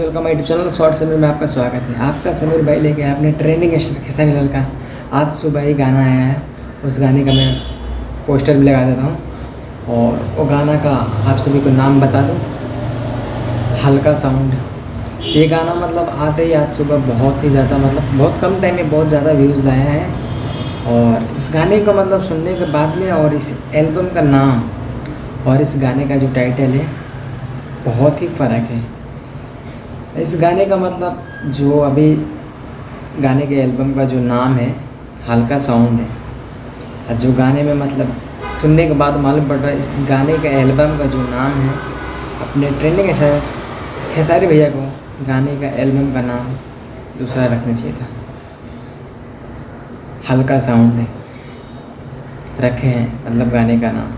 Welcome my YouTube channel short Sameer में आपका स्वागत है। आपका समीर भाई लेके आया अपने ट्रेंडिंग खेसारी लाल का आज सुबह ही गाना आया है। उस गाने का मैं पोस्टर भी लगा देता हूँ और वो गाना का आप सभी को नाम बता दूँ, हल्का साउंड। ये गाना मतलब आते ही आज सुबह बहुत ही ज़्यादा मतलब बहुत कम टाइम में बहुत ज़्यादा व्यूज़ लाया है। और इस गाने को मतलब सुनने के बाद में और इस एल्बम का नाम और इस गाने का जो टाइटल है बहुत ही फ़र्क है। इस गाने का मतलब जो अभी गाने के एल्बम का जो नाम है हल्का साउंड है, और जो गाने में मतलब सुनने के बाद मालूम पड़ रहा है इस गाने का एल्बम का जो नाम है अपने ट्रेंडिंग खेसारी भैया को गाने का एल्बम का नाम दूसरा रखना चाहिए था। हल्का साउंड है रखे हैं मतलब गाने का नाम।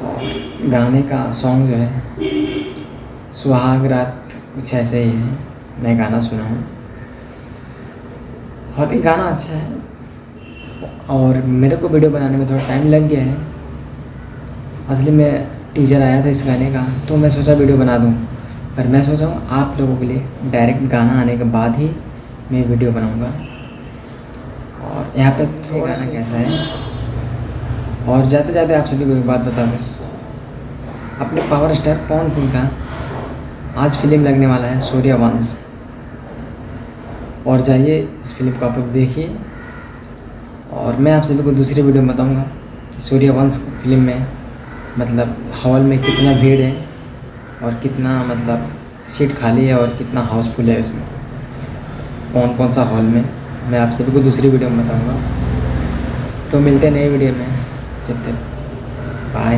और गाने का सॉन्ग जो है सुहाग रात कुछ ऐसे ही है, मैं गाना सुना हूँ और ये गाना अच्छा है। और मेरे को वीडियो बनाने में थोड़ा टाइम लग गया है। असली में टीजर आया था इस गाने का तो मैं सोचा वीडियो बना दूँ, पर मैं सोचा हूँ आप लोगों के लिए डायरेक्ट गाना आने के बाद ही मैं वीडियो बनाऊँगा। और यहाँ पे थोड़ा गाना कैसा है। और जाते जाते आप सभी को एक बात बता दूँ, अपने पावर स्टार पवन सिंह का आज फिल्म लगने वाला है सूर्यवंश, और जाइए इस फिल्म को आप लोग देखिए। और मैं आप सभी को दूसरी वीडियो में बताऊंगा सूर्यवंश फिल्म में मतलब हॉल में कितना भीड़ है और कितना मतलब सीट खाली है और कितना हाउसफुल है, इसमें कौन कौन सा हॉल में, मैं आप सभी को दूसरी वीडियो में बताऊँगा। तो मिलते हैं नई वीडियो में, जब तक बाय।